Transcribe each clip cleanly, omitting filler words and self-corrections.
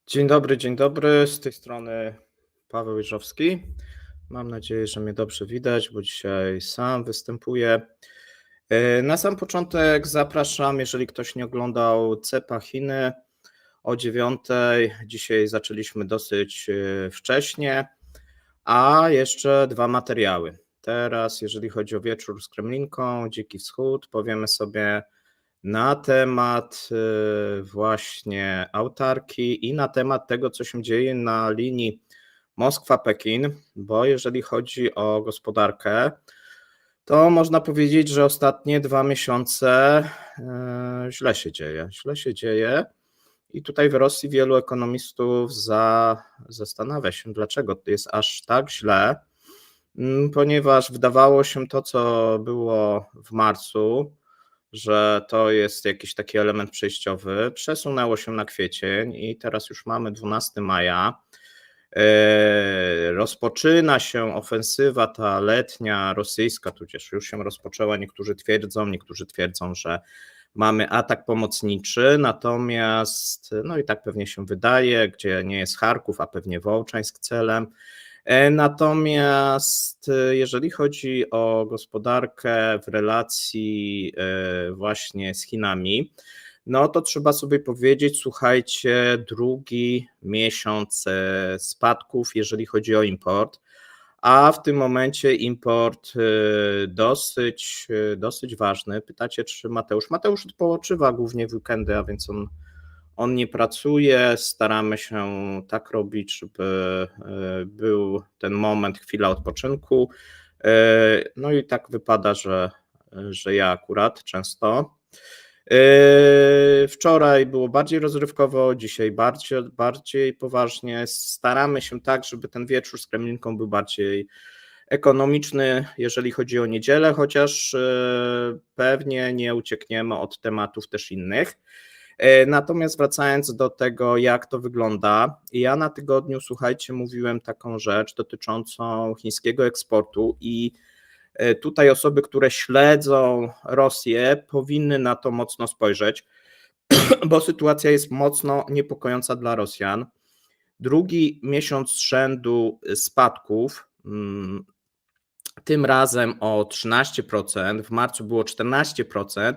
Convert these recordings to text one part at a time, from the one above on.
Dzień dobry. Z tej strony Paweł Jeżowski. Mam nadzieję, że mnie dobrze widać, bo dzisiaj sam występuję. Na sam początek zapraszam, jeżeli ktoś nie oglądał CEPA Chiny o 9:00. Dzisiaj zaczęliśmy dosyć wcześnie, a jeszcze dwa materiały. Teraz, jeżeli chodzi o wieczór z Kremlinką, Dziki Wschód, powiemy sobie na temat właśnie autarki i na temat tego, co się dzieje na linii Moskwa-Pekin, bo jeżeli chodzi o gospodarkę, to można powiedzieć, że ostatnie 2 miesiące źle się dzieje i tutaj w Rosji wielu ekonomistów zastanawia się, dlaczego to jest aż tak źle, ponieważ wydawało się to, co było w marcu, że to jest jakiś taki element przejściowy, przesunęło się na kwiecień i teraz już mamy 12 maja. Rozpoczyna się ofensywa ta letnia rosyjska, tudzież już się rozpoczęła, niektórzy twierdzą, że mamy atak pomocniczy, natomiast, no i tak pewnie się wydaje, gdzie nie jest Charków, a pewnie Wołczańsk celem. Natomiast jeżeli chodzi o gospodarkę w relacji właśnie z Chinami, no to trzeba sobie powiedzieć, słuchajcie, drugi miesiąc spadków, jeżeli chodzi o import, a w tym momencie import dosyć ważny. Pytacie, czy Mateusz? Mateusz odpoczywa głównie w weekendy, a więc on nie pracuje, staramy się tak robić, żeby był ten moment, chwila odpoczynku. No i tak wypada, że ja akurat często. Wczoraj było bardziej rozrywkowo, dzisiaj bardziej poważnie. Staramy się tak, żeby ten wieczór z Kremlinką był bardziej ekonomiczny, jeżeli chodzi o niedzielę, chociaż pewnie nie uciekniemy od tematów też innych. Natomiast wracając do tego, jak to wygląda, ja na tygodniu, słuchajcie, mówiłem taką rzecz dotyczącą chińskiego eksportu i tutaj osoby, które śledzą Rosję, powinny na to mocno spojrzeć, bo sytuacja jest mocno niepokojąca dla Rosjan. Drugi miesiąc z rzędu spadków, tym razem o 13%, w marcu było 14%,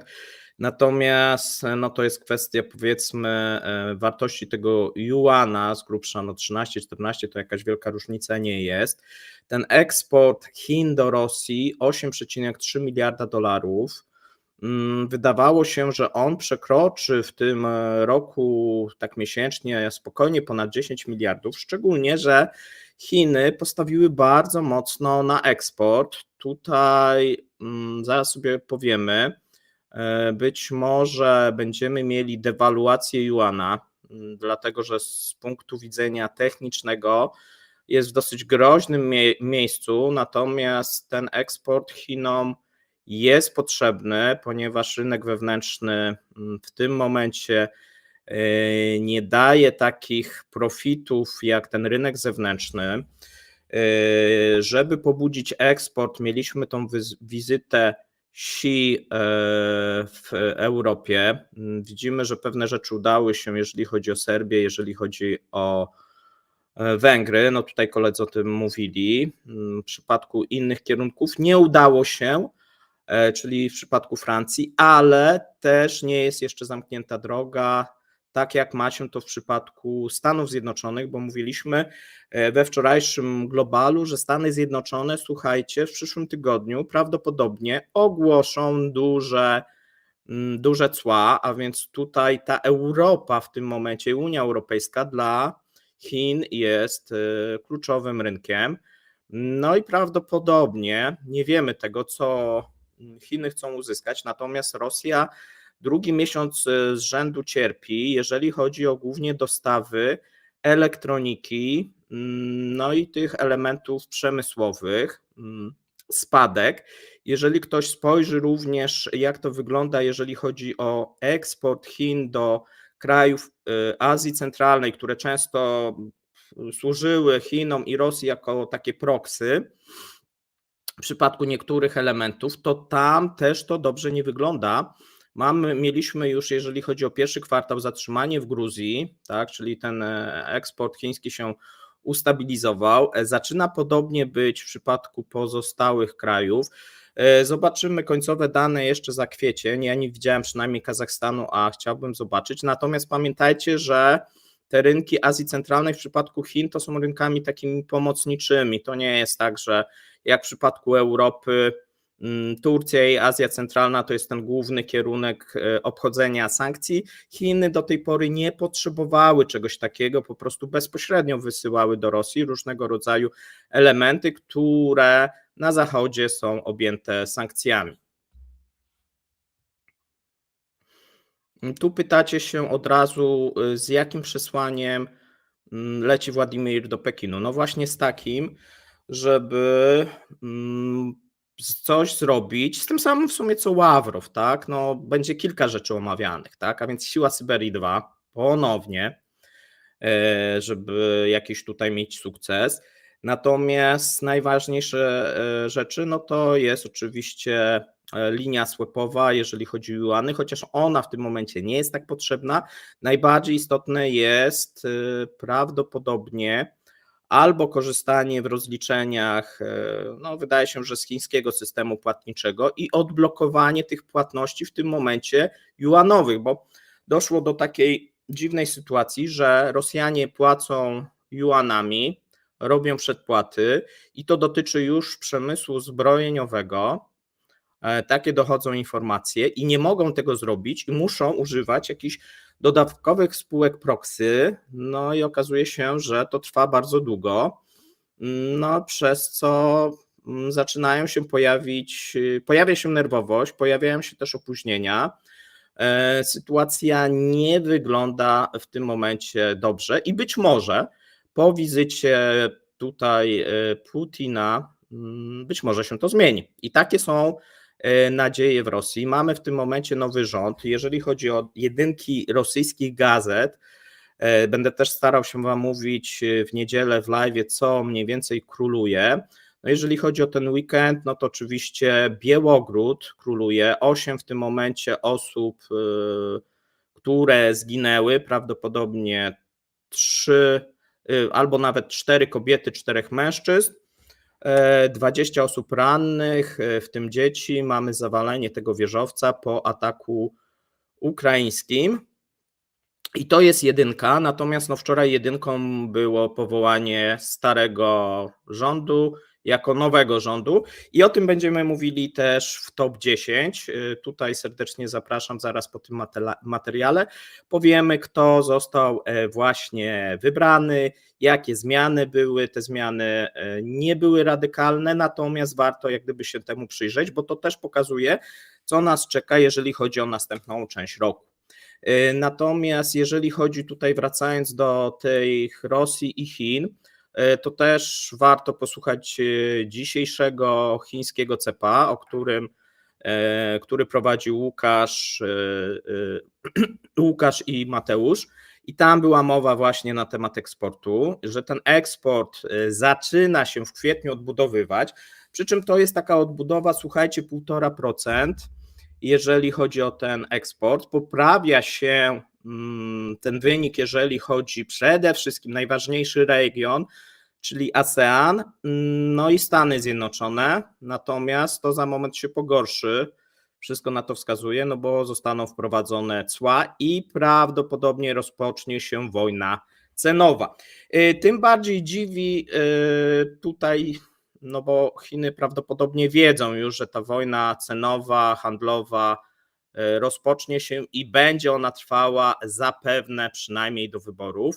natomiast no to jest kwestia, powiedzmy, wartości tego juana z grubsza, no 13-14 to jakaś wielka różnica nie jest. Ten eksport Chin do Rosji 8,3 miliarda dolarów. Wydawało się, że on przekroczy w tym roku tak miesięcznie spokojnie ponad 10 miliardów, szczególnie, że Chiny postawiły bardzo mocno na eksport. Tutaj zaraz sobie powiemy, być może będziemy mieli dewaluację juana, dlatego że z punktu widzenia technicznego jest w dosyć groźnym miejscu, natomiast ten eksport Chinom jest potrzebny, ponieważ rynek wewnętrzny w tym momencie nie daje takich profitów jak ten rynek zewnętrzny. Żeby pobudzić eksport, mieliśmy tą wizytę Xi w Europie. Widzimy, że pewne rzeczy udały się, jeżeli chodzi o Serbię, jeżeli chodzi o Węgry, no tutaj koledzy o tym mówili. W przypadku innych kierunków nie udało się, czyli w przypadku Francji, ale też nie jest jeszcze zamknięta droga, tak jak ma się to w przypadku Stanów Zjednoczonych, bo mówiliśmy we wczorajszym globalu, że Stany Zjednoczone, słuchajcie, w przyszłym tygodniu prawdopodobnie ogłoszą duże cła, a więc tutaj ta Europa w tym momencie, Unia Europejska dla Chin jest kluczowym rynkiem. No i prawdopodobnie nie wiemy tego, co Chiny chcą uzyskać, natomiast Rosja drugi miesiąc z rzędu cierpi, jeżeli chodzi o głównie dostawy elektroniki, no i tych elementów przemysłowych, spadek. Jeżeli ktoś spojrzy również, jak to wygląda, jeżeli chodzi o eksport Chin do krajów Azji Centralnej, które często służyły Chinom i Rosji jako takie proksy, w przypadku niektórych elementów, to tam też to dobrze nie wygląda, Mieliśmy już, jeżeli chodzi o pierwszy kwartał, zatrzymanie w Gruzji, tak, czyli ten eksport chiński się ustabilizował. Zaczyna podobnie być w przypadku pozostałych krajów. Zobaczymy końcowe dane jeszcze za kwiecień. Ja nie widziałem przynajmniej Kazachstanu, a chciałbym zobaczyć. Natomiast pamiętajcie, że te rynki Azji Centralnej w przypadku Chin to są rynkami takimi pomocniczymi. To nie jest tak, że jak w przypadku Europy, Turcja i Azja Centralna to jest ten główny kierunek obchodzenia sankcji. Chiny do tej pory nie potrzebowały czegoś takiego, po prostu bezpośrednio wysyłały do Rosji różnego rodzaju elementy, które na Zachodzie są objęte sankcjami. Tu pytacie się od razu, z jakim przesłaniem leci Władimir do Pekinu. No właśnie z takim, żeby coś zrobić, z tym samym w sumie co Ławrow, tak? No, będzie kilka rzeczy omawianych, tak? A więc siła Syberii 2 ponownie, żeby jakiś tutaj mieć sukces. Natomiast najważniejsze rzeczy, no to jest oczywiście linia swapowa, jeżeli chodzi o juany, chociaż ona w tym momencie nie jest tak potrzebna. Najbardziej istotne jest prawdopodobnie albo korzystanie w rozliczeniach, no wydaje się, że z chińskiego systemu płatniczego i odblokowanie tych płatności w tym momencie juanowych, bo doszło do takiej dziwnej sytuacji, że Rosjanie płacą juanami, robią przedpłaty i to dotyczy już przemysłu zbrojeniowego. Takie dochodzą informacje i nie mogą tego zrobić i muszą używać jakichś dodatkowych spółek proxy, no i okazuje się, że to trwa bardzo długo, no przez co pojawia się nerwowość, pojawiają się też opóźnienia. Sytuacja nie wygląda w tym momencie dobrze i być może po wizycie tutaj Putina być może się to zmieni. I takie są nadzieje w Rosji. Mamy w tym momencie nowy rząd. Jeżeli chodzi o jedynki rosyjskich gazet, będę też starał się Wam mówić w niedzielę w live, co mniej więcej króluje. No jeżeli chodzi o ten weekend, no to oczywiście Białogród króluje, 8 w tym momencie osób, które zginęły, prawdopodobnie 3 albo nawet 4 kobiety, 4 mężczyzn, 20 osób rannych, w tym dzieci, mamy zawalenie tego wieżowca po ataku ukraińskim. I to jest jedynka, natomiast no wczoraj jedynką było powołanie starego rządu jako nowego rządu i o tym będziemy mówili też w top 10. Tutaj serdecznie zapraszam zaraz po tym materiale. Powiemy, kto został właśnie wybrany, jakie zmiany były. Te zmiany nie były radykalne, natomiast warto jak gdyby się temu przyjrzeć, bo to też pokazuje, co nas czeka, jeżeli chodzi o następną część roku. Natomiast jeżeli chodzi tutaj, wracając do tej Rosji i Chin, to też warto posłuchać dzisiejszego chińskiego CEPA, który prowadził Łukasz i Mateusz. I tam była mowa właśnie na temat eksportu, że ten eksport zaczyna się w kwietniu odbudowywać, przy czym to jest taka odbudowa, słuchajcie, 1,5%. Jeżeli chodzi o ten eksport, poprawia się ten wynik, jeżeli chodzi przede wszystkim najważniejszy region, czyli ASEAN, no i Stany Zjednoczone, natomiast to za moment się pogorszy, wszystko na to wskazuje, no bo zostaną wprowadzone cła i prawdopodobnie rozpocznie się wojna cenowa. Tym bardziej dziwi tutaj, no bo Chiny prawdopodobnie wiedzą już, że ta wojna cenowa, handlowa rozpocznie się i będzie ona trwała zapewne przynajmniej do wyborów.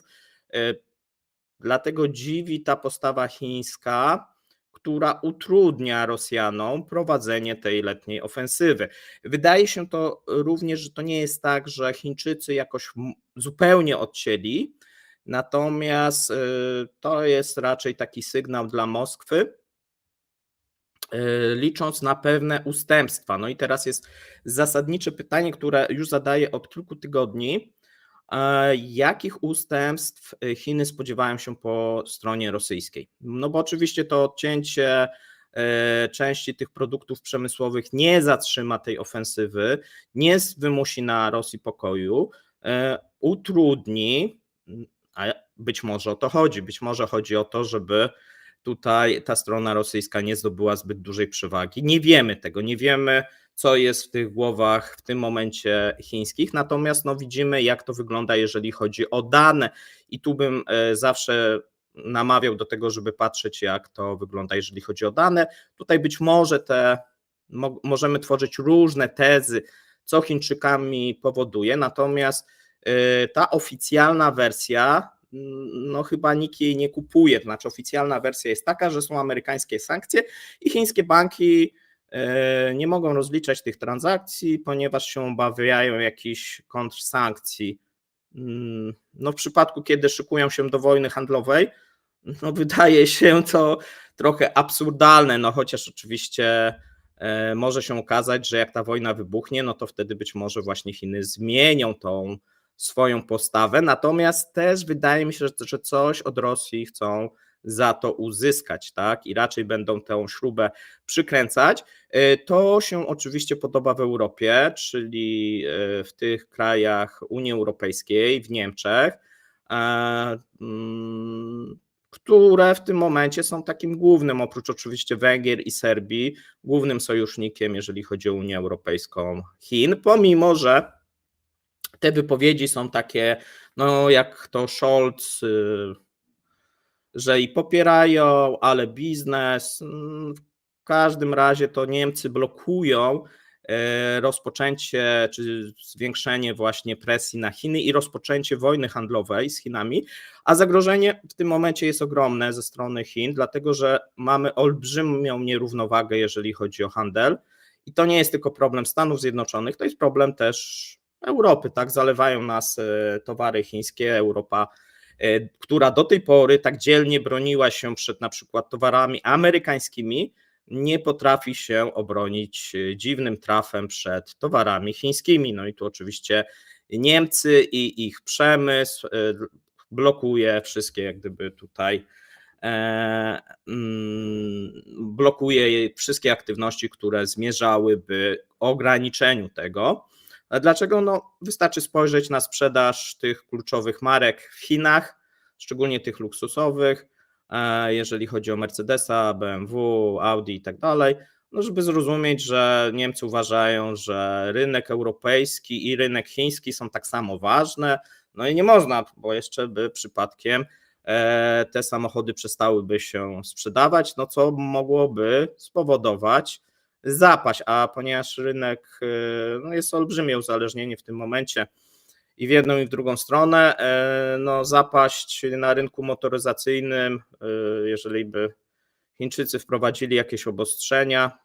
Dlatego dziwi ta postawa chińska, która utrudnia Rosjanom prowadzenie tej letniej ofensywy. Wydaje się to również, że to nie jest tak, że Chińczycy jakoś zupełnie odcięli, natomiast to jest raczej taki sygnał dla Moskwy, licząc na pewne ustępstwa. No i teraz jest zasadnicze pytanie, które już zadaję od kilku tygodni. Jakich ustępstw Chiny spodziewają się po stronie rosyjskiej? No bo oczywiście to odcięcie części tych produktów przemysłowych, nie zatrzyma tej ofensywy, nie wymusi na Rosji pokoju, utrudni, a być może o to chodzi, być może chodzi o to, żeby tutaj ta strona rosyjska nie zdobyła zbyt dużej przewagi. Nie wiemy tego, nie wiemy, co jest w tych głowach w tym momencie chińskich, natomiast widzimy, jak to wygląda, jeżeli chodzi o dane, i tu bym zawsze namawiał do tego, żeby patrzeć, jak to wygląda, jeżeli chodzi o dane. Tutaj być może możemy tworzyć różne tezy, co Chińczykami powoduje, natomiast ta oficjalna wersja, chyba nikt jej nie kupuje, to znaczy oficjalna wersja jest taka, że są amerykańskie sankcje i chińskie banki nie mogą rozliczać tych transakcji, ponieważ się obawiają jakichś kontrsankcji. W przypadku, kiedy szykują się do wojny handlowej, wydaje się to trochę absurdalne, chociaż oczywiście może się okazać, że jak ta wojna wybuchnie, to wtedy być może właśnie Chiny zmienią tą swoją postawę, natomiast też wydaje mi się, że coś od Rosji chcą za to uzyskać, tak? I raczej będą tę śrubę przykręcać. To się oczywiście podoba w Europie, czyli w tych krajach Unii Europejskiej, w Niemczech, które w tym momencie są takim głównym, oprócz oczywiście Węgier i Serbii, głównym sojusznikiem, jeżeli chodzi o Unię Europejską, Chin, pomimo że te wypowiedzi są takie, jak to Scholz, że i popierają, ale biznes. W każdym razie to Niemcy blokują rozpoczęcie czy zwiększenie właśnie presji na Chiny i rozpoczęcie wojny handlowej z Chinami, a zagrożenie w tym momencie jest ogromne ze strony Chin, dlatego że mamy olbrzymią nierównowagę, jeżeli chodzi o handel, i to nie jest tylko problem Stanów Zjednoczonych, to jest problem też Europy, tak? Zalewają nas towary chińskie, Europa, która do tej pory tak dzielnie broniła się przed na przykład towarami amerykańskimi, nie potrafi się obronić dziwnym trafem przed towarami chińskimi. I tu oczywiście Niemcy i ich przemysł blokuje wszystkie, jak gdyby tutaj blokuje wszystkie aktywności, które zmierzałyby k ograniczeniu tego. Dlaczego? Wystarczy spojrzeć na sprzedaż tych kluczowych marek w Chinach, szczególnie tych luksusowych, jeżeli chodzi o Mercedesa, BMW, Audi i tak dalej, żeby zrozumieć, że Niemcy uważają, że rynek europejski i rynek chiński są tak samo ważne, i nie można, bo jeszcze by przypadkiem te samochody przestałyby się sprzedawać, co mogłoby spowodować zapaść, a ponieważ rynek jest olbrzymie uzależnienie w tym momencie i w jedną i w drugą stronę, zapaść na rynku motoryzacyjnym, jeżeli by Chińczycy wprowadzili jakieś obostrzenia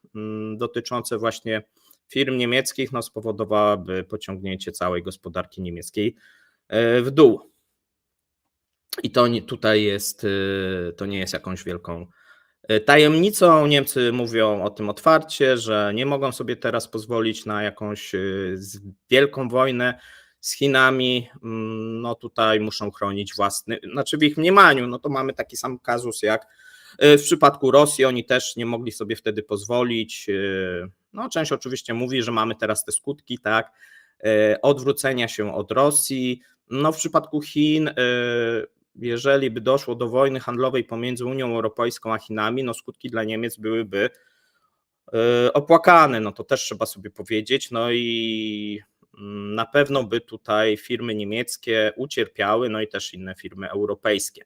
dotyczące właśnie firm niemieckich, spowodowałaby pociągnięcie całej gospodarki niemieckiej w dół. I to tutaj jest, to nie jest jakąś wielką tajemnicą. Niemcy mówią o tym otwarcie, że nie mogą sobie teraz pozwolić na jakąś wielką wojnę z Chinami. Tutaj muszą chronić własny, w ich mniemaniu, to mamy taki sam kazus jak w przypadku Rosji, oni też nie mogli sobie wtedy pozwolić. Część oczywiście mówi, że mamy teraz te skutki, tak, odwrócenia się od Rosji. W przypadku Chin, jeżeli by doszło do wojny handlowej pomiędzy Unią Europejską a Chinami, skutki dla Niemiec byłyby opłakane, to też trzeba sobie powiedzieć, i na pewno by tutaj firmy niemieckie ucierpiały, i też inne firmy europejskie.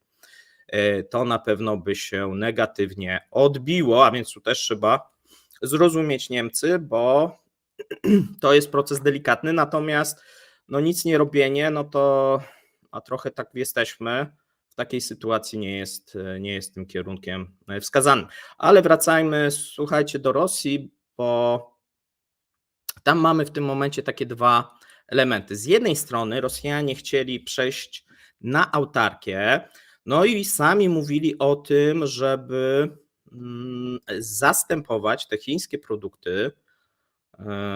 To na pewno by się negatywnie odbiło, a więc tu też trzeba zrozumieć Niemcy, bo to jest proces delikatny, natomiast nic nie robienie, a trochę tak jesteśmy, w takiej sytuacji nie jest tym kierunkiem wskazanym. Ale wracajmy, słuchajcie, do Rosji, bo tam mamy w tym momencie takie dwa elementy. Z jednej strony Rosjanie chcieli przejść na autarkię, i sami mówili o tym, żeby zastępować te chińskie produkty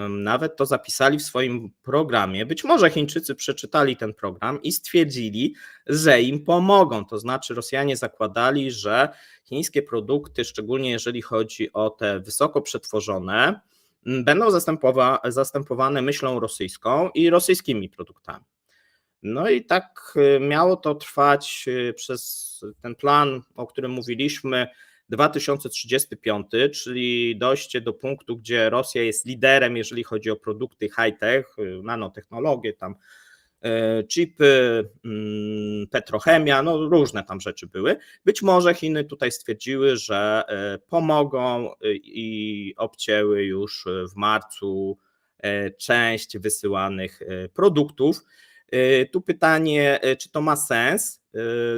nawet to zapisali w swoim programie. Być może Chińczycy przeczytali ten program i stwierdzili, że im pomogą. To znaczy Rosjanie zakładali, że chińskie produkty, szczególnie jeżeli chodzi o te wysoko przetworzone, będą zastępowane myślą rosyjską i rosyjskimi produktami. No i tak miało to trwać przez ten plan, o którym mówiliśmy, 2035, czyli dojście do punktu, gdzie Rosja jest liderem, jeżeli chodzi o produkty high-tech, nanotechnologie, tam chipy, petrochemia, no różne tam rzeczy były. Być może Chiny tutaj stwierdziły, że pomogą i obcięły już w marcu część wysyłanych produktów. Tu pytanie, czy to ma sens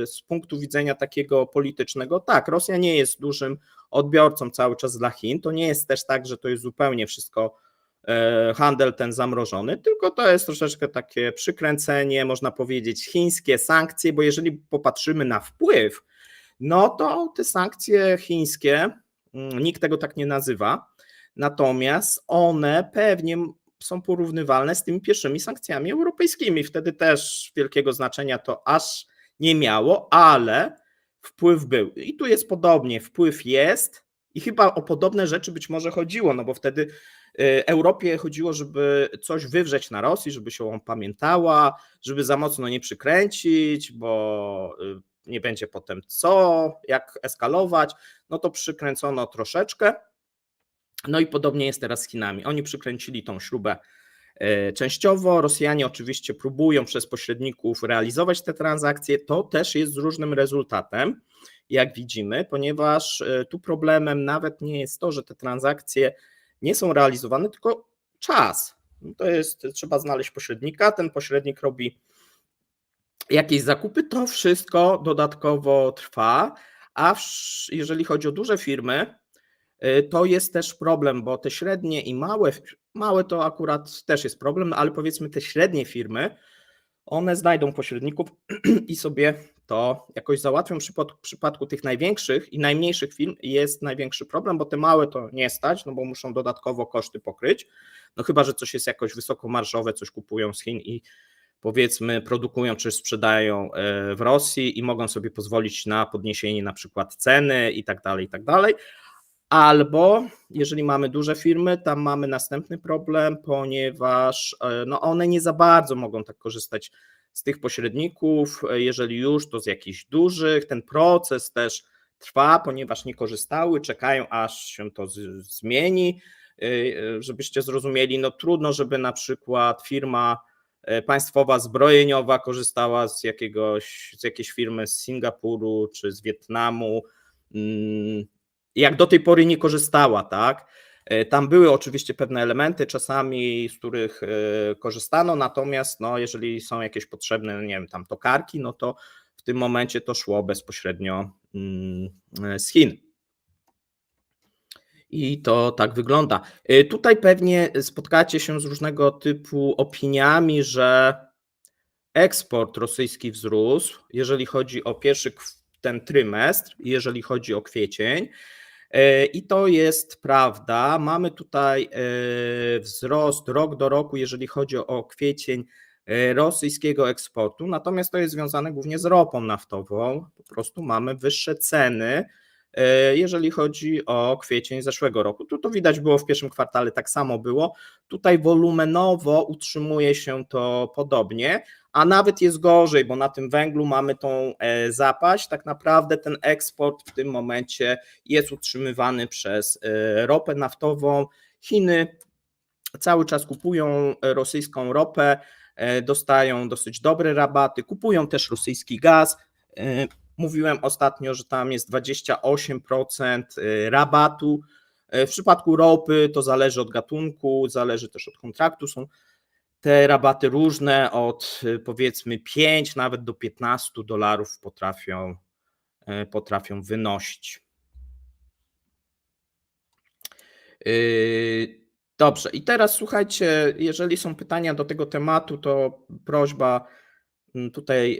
z punktu widzenia takiego politycznego? Tak, Rosja nie jest dużym odbiorcą cały czas dla Chin, to nie jest też tak, że to jest zupełnie wszystko handel ten zamrożony, tylko to jest troszeczkę takie przykręcenie, można powiedzieć, chińskie sankcje, bo jeżeli popatrzymy na wpływ, no to te sankcje chińskie, nikt tego tak nie nazywa, natomiast one pewnie są porównywalne z tymi pierwszymi sankcjami europejskimi. Wtedy też wielkiego znaczenia to aż nie miało, ale wpływ był. I tu jest podobnie, wpływ jest i chyba o podobne rzeczy być może chodziło, no bo wtedy Europie chodziło, żeby coś wywrzeć na Rosji, żeby się ją pamiętała, żeby za mocno nie przykręcić, bo nie będzie potem co, jak eskalować, no to przykręcono troszeczkę. No i podobnie jest teraz z Chinami. Oni przykręcili tą śrubę częściowo. Rosjanie oczywiście próbują przez pośredników realizować te transakcje. To też jest z różnym rezultatem, jak widzimy, ponieważ tu problemem nawet nie jest to, że te transakcje nie są realizowane, tylko czas. To jest, trzeba znaleźć pośrednika, ten pośrednik robi jakieś zakupy, to wszystko dodatkowo trwa, a jeżeli chodzi o duże firmy, to jest też problem, bo te średnie i małe to akurat też jest problem, ale powiedzmy te średnie firmy, one znajdą pośredników i sobie to jakoś załatwią. W przypadku tych największych i najmniejszych firm jest największy problem, bo te małe to nie stać, no bo muszą dodatkowo koszty pokryć, no chyba że coś jest jakoś wysokomarżowe, coś kupują z Chin i powiedzmy produkują czy sprzedają w Rosji i mogą sobie pozwolić na podniesienie na przykład ceny i tak dalej. Albo jeżeli mamy duże firmy, tam mamy następny problem, ponieważ no one nie za bardzo mogą tak korzystać z tych pośredników, jeżeli już to z jakichś dużych, ten proces też trwa, ponieważ nie korzystały, czekają aż się to zmieni, żebyście zrozumieli, no trudno, żeby na przykład firma państwowa zbrojeniowa korzystała z jakiejś firmy z Singapuru czy z Wietnamu, jak do tej pory nie korzystała, tak? Tam były oczywiście pewne elementy czasami, z których korzystano, natomiast no, jeżeli są jakieś potrzebne, nie wiem, tam tokarki, no to w tym momencie to szło bezpośrednio z Chin. I to tak wygląda. Tutaj pewnie spotkacie się z różnego typu opiniami, że eksport rosyjski wzrósł, jeżeli chodzi o pierwszy ten trymestr, jeżeli chodzi o kwiecień. I to jest prawda. Mamy tutaj wzrost rok do roku, jeżeli chodzi o kwiecień rosyjskiego eksportu, natomiast to jest związane głównie z ropą naftową. Po prostu mamy wyższe ceny, jeżeli chodzi o kwiecień zeszłego roku. Tu to widać było w pierwszym kwartale, tak samo było. Tutaj wolumenowo utrzymuje się to podobnie, a nawet jest gorzej, bo na tym węglu mamy tą zapaść. Tak naprawdę ten eksport w tym momencie jest utrzymywany przez ropę naftową. Chiny cały czas kupują rosyjską ropę, dostają dosyć dobre rabaty, kupują też rosyjski gaz. Mówiłem ostatnio, że tam jest 28% rabatu. W przypadku ropy to zależy od gatunku, zależy też od kontraktu. Są te rabaty różne, od powiedzmy 5 nawet do $15 potrafią wynosić. Dobrze, i teraz słuchajcie, jeżeli są pytania do tego tematu, to prośba tutaj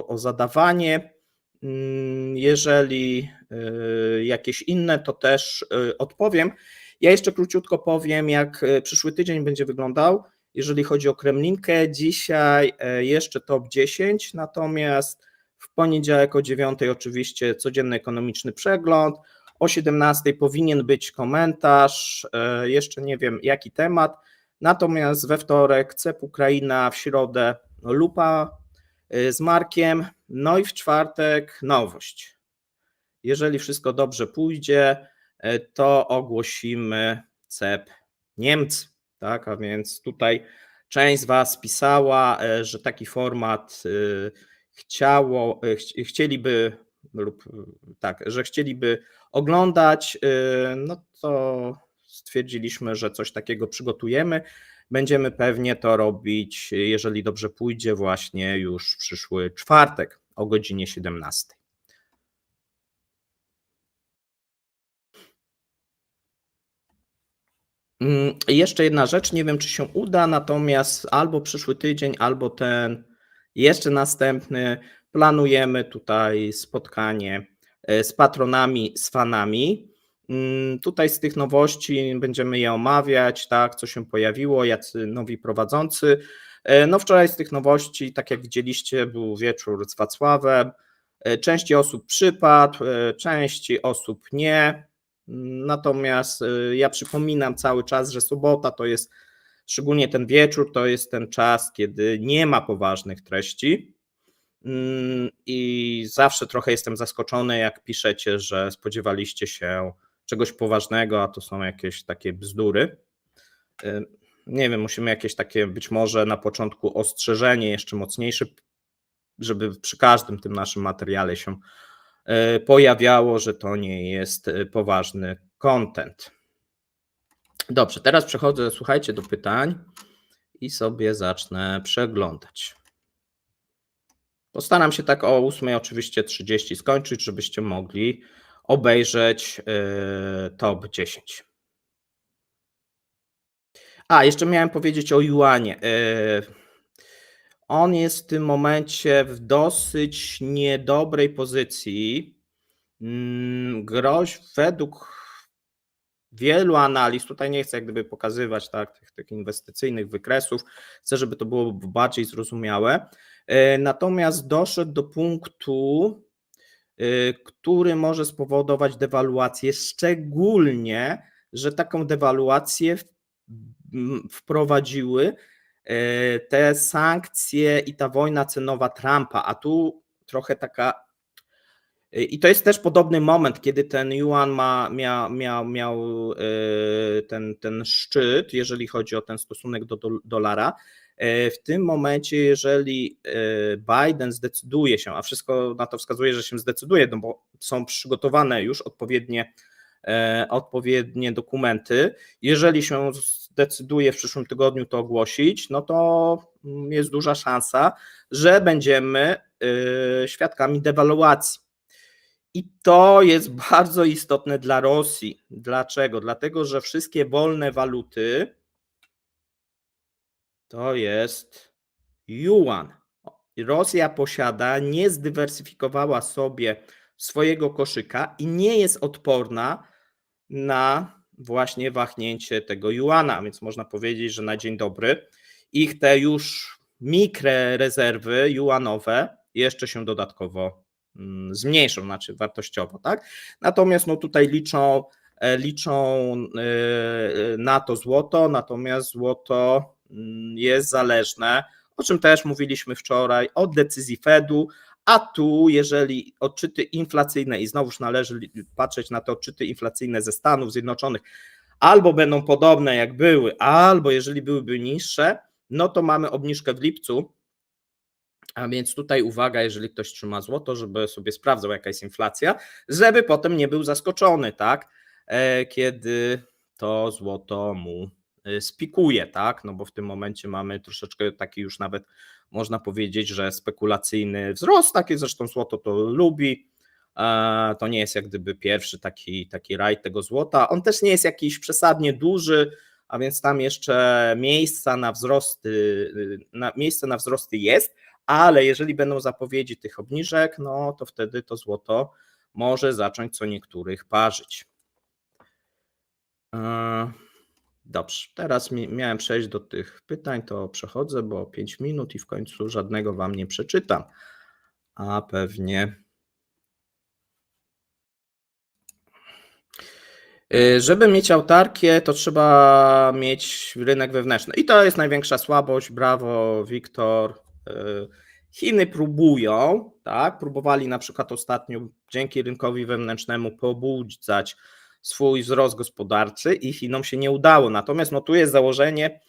o zadawanie. Jeżeli jakieś inne, to też odpowiem. Ja jeszcze króciutko powiem, jak przyszły tydzień będzie wyglądał, jeżeli chodzi o Kremlinkę. Dzisiaj jeszcze top 10, natomiast w poniedziałek o 9 oczywiście codzienny ekonomiczny przegląd, o 17 powinien być komentarz, jeszcze nie wiem jaki temat, natomiast we wtorek CEP Ukraina, w środę lupa z Markiem, no i w czwartek nowość. Jeżeli wszystko dobrze pójdzie, to ogłosimy CEP Niemcy, tak? A więc tutaj część z Was pisała, że taki format chcieliby lub tak, że chcieliby oglądać, no to stwierdziliśmy, że coś takiego przygotujemy. Będziemy pewnie to robić, jeżeli dobrze pójdzie, właśnie już w przyszły czwartek o godzinie 17. Jeszcze jedna rzecz, nie wiem czy się uda, natomiast albo przyszły tydzień, albo ten jeszcze następny planujemy tutaj spotkanie z patronami, z fanami. Tutaj z tych nowości będziemy je omawiać, tak, co się pojawiło, jacy nowi prowadzący. No wczoraj z tych nowości, tak jak widzieliście, był wieczór z Wacławem. Części osób przypadł, części osób nie. Natomiast ja przypominam cały czas, że sobota to jest, szczególnie ten wieczór, to jest ten czas, kiedy nie ma poważnych treści. I zawsze trochę jestem zaskoczony, jak piszecie, że spodziewaliście się czegoś poważnego, a to są jakieś takie bzdury. Nie wiem, musimy jakieś takie być może na początku ostrzeżenie jeszcze mocniejsze, żeby przy każdym tym naszym materiale się pojawiało, że to nie jest poważny content. Dobrze, teraz przechodzę, słuchajcie, do pytań i sobie zacznę przeglądać. Postaram się tak o 8 oczywiście 30 skończyć, żebyście mogli obejrzeć top 10. A, jeszcze miałem powiedzieć o juanie. On jest w tym momencie w dosyć niedobrej pozycji. Według wielu analiz, tutaj nie chcę jak gdyby pokazywać tak, tych inwestycyjnych wykresów, chcę, żeby to było bardziej zrozumiałe. Natomiast doszedł do punktu, który może spowodować dewaluację, szczególnie, że taką dewaluację wprowadziły te sankcje i ta wojna cenowa Trumpa, a tu trochę taka. I to jest też podobny moment, kiedy ten yuan miał ten szczyt, jeżeli chodzi o ten stosunek do dolara. W tym momencie, jeżeli Biden zdecyduje się, a wszystko na to wskazuje, że się zdecyduje, no bo są przygotowane już odpowiednie dokumenty, jeżeli się zdecyduje w przyszłym tygodniu to ogłosić, no to jest duża szansa, że będziemy świadkami dewaluacji. I to jest bardzo istotne dla Rosji. Dlaczego? Dlatego, że wszystkie wolne waluty to jest yuan. Rosja posiada, nie zdywersyfikowała sobie swojego koszyka i nie jest odporna na właśnie wahnięcie tego juana, więc można powiedzieć, że na dzień dobry ich te już mikrorezerwy juanowe jeszcze się dodatkowo zmniejszą, znaczy wartościowo, tak? Natomiast no tutaj liczą na to złoto, natomiast złoto jest zależne, o czym też mówiliśmy wczoraj, od decyzji Fedu, a tu jeżeli odczyty inflacyjne, i znowuż należy patrzeć na te odczyty inflacyjne ze Stanów Zjednoczonych, albo będą podobne jak były, albo jeżeli byłyby niższe, no to mamy obniżkę w lipcu. A więc tutaj uwaga, jeżeli ktoś trzyma złoto, żeby sobie sprawdzał, jaka jest inflacja, żeby potem nie był zaskoczony, tak, kiedy to złoto mu spikuje, tak, no bo w tym momencie mamy troszeczkę taki już nawet można powiedzieć, że spekulacyjny wzrost, takie zresztą złoto to lubi, to nie jest jak gdyby pierwszy taki rajd tego złota, on też nie jest jakiś przesadnie duży, a więc tam jeszcze miejsce na wzrosty jest, ale jeżeli będą zapowiedzi tych obniżek, no to wtedy to złoto może zacząć co niektórych parzyć. E, Dobrze, teraz miałem przejść do tych pytań, to przechodzę, bo 5 minut i w końcu żadnego Wam nie przeczytam, a pewnie. Żeby mieć autarkię, to trzeba mieć rynek wewnętrzny. I to jest największa słabość. Brawo, Wiktor. Chiny próbują, tak? Próbowali na przykład ostatnio dzięki rynkowi wewnętrznemu pobudzać swój wzrost gospodarczy i Chinom się nie udało. Natomiast no, tu jest założenie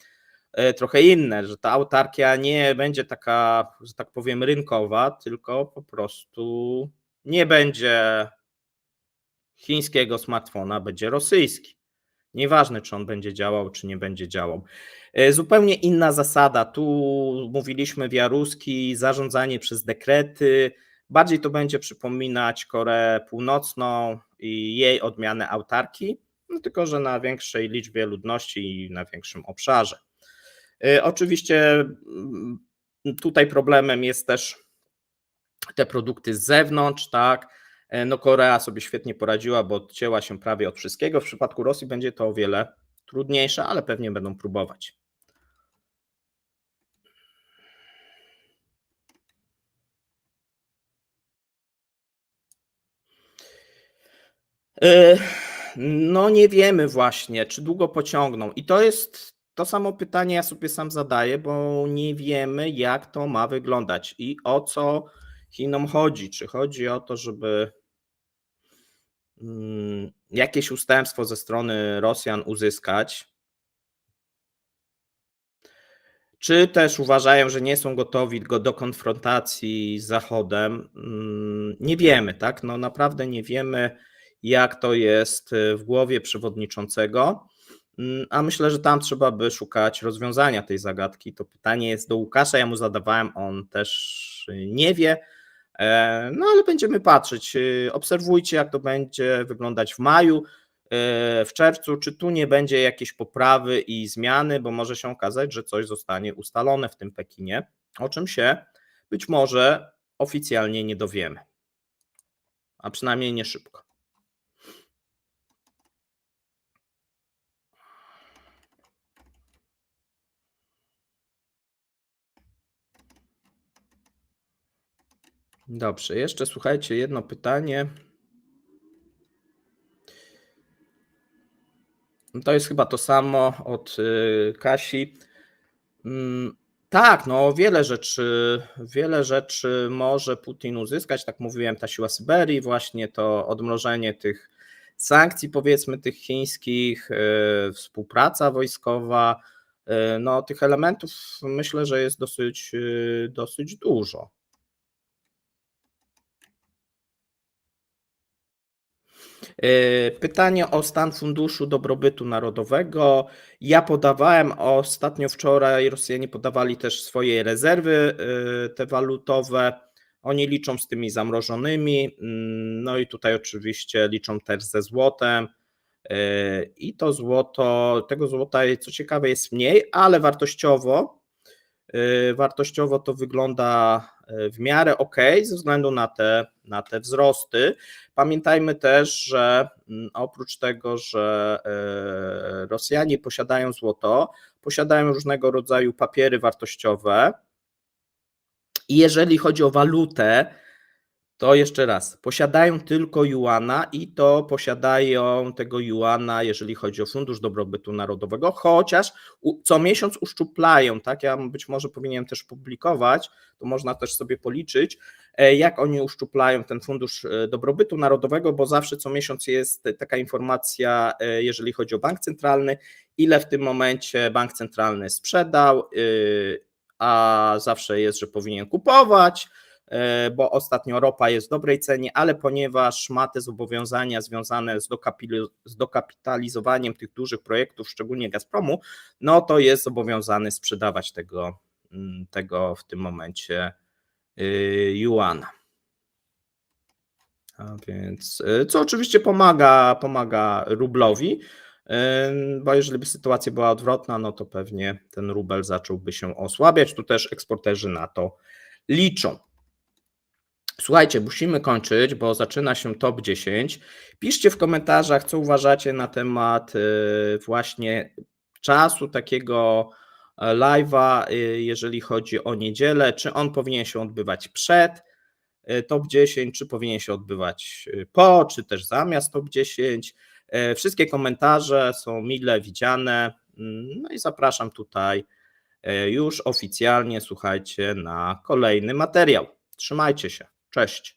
trochę inne, że ta autarkia nie będzie taka, że tak powiem, rynkowa, tylko po prostu nie będzie chińskiego smartfona, będzie rosyjski. Nieważne, czy on będzie działał, czy nie będzie działał. Zupełnie inna zasada. Tu mówiliśmy via ruski, zarządzanie przez dekrety. Bardziej to będzie przypominać Koreę Północną i jej odmianę autarkii, no tylko że na większej liczbie ludności i na większym obszarze. Oczywiście tutaj problemem jest też te produkty z zewnątrz, tak. No Korea sobie świetnie poradziła, bo odcięła się prawie od wszystkiego. W przypadku Rosji będzie to o wiele trudniejsze, ale pewnie będą próbować. No nie wiemy właśnie, czy długo pociągną. I to jest to samo pytanie, ja sobie sam zadaję, bo nie wiemy, jak to ma wyglądać i o co Chinom chodzi. Czy chodzi o to, żeby jakieś ustępstwo ze strony Rosjan uzyskać, czy też uważają, że nie są gotowi do konfrontacji z Zachodem? Nie wiemy, tak? No naprawdę nie wiemy, jak to jest w głowie przewodniczącego, a myślę, że tam trzeba by szukać rozwiązania tej zagadki. To pytanie jest do Łukasza, ja mu zadawałem, on też nie wie, no ale będziemy patrzeć. Obserwujcie, jak to będzie wyglądać w maju, w czerwcu, czy tu nie będzie jakiejś poprawy i zmiany, bo może się okazać, że coś zostanie ustalone w tym Pekinie, o czym się być może oficjalnie nie dowiemy, a przynajmniej nie szybko. Dobrze, jeszcze słuchajcie, jedno pytanie. To jest chyba to samo od Kasi. Tak, no wiele rzeczy może Putin uzyskać, tak mówiłem, ta siła Syberii, właśnie to odmrożenie tych sankcji, powiedzmy, tych chińskich, współpraca wojskowa, no tych elementów myślę, że jest dosyć dużo. Pytanie o stan Funduszu Dobrobytu Narodowego. Ja podawałem ostatnio, wczoraj Rosjanie podawali też swoje rezerwy, te walutowe. Oni liczą z tymi zamrożonymi, no i tutaj oczywiście liczą też ze złotem. I to złoto, tego złota, co ciekawe, jest mniej, ale wartościowo to wygląda w miarę ok ze względu na te wzrosty. Pamiętajmy też, że oprócz tego, że Rosjanie posiadają złoto, posiadają różnego rodzaju papiery wartościowe i jeżeli chodzi o walutę, to jeszcze raz, posiadają tylko juana i to posiadają tego juana, jeżeli chodzi o Fundusz Dobrobytu Narodowego, chociaż co miesiąc uszczuplają, tak? Ja być może powinienem też publikować, to można też sobie policzyć, jak oni uszczuplają ten Fundusz Dobrobytu Narodowego, bo zawsze co miesiąc jest taka informacja, jeżeli chodzi o bank centralny, ile w tym momencie bank centralny sprzedał, a zawsze jest, że powinien kupować, bo ostatnio ropa jest w dobrej cenie, ale ponieważ ma te zobowiązania związane z dokapitalizowaniem tych dużych projektów, szczególnie Gazpromu, no to jest zobowiązany sprzedawać tego w tym momencie juana. A więc, co oczywiście pomaga rublowi, bo jeżeli by sytuacja była odwrotna, no to pewnie ten rubel zacząłby się osłabiać. Tu też eksporterzy na to liczą. Słuchajcie, musimy kończyć, bo zaczyna się top 10. Piszcie w komentarzach, co uważacie na temat właśnie czasu takiego live'a, jeżeli chodzi o niedzielę. Czy on powinien się odbywać przed top 10, czy powinien się odbywać po, czy też zamiast top 10. Wszystkie komentarze są mile widziane. No i zapraszam tutaj już oficjalnie, słuchajcie, na kolejny materiał. Trzymajcie się. Cześć.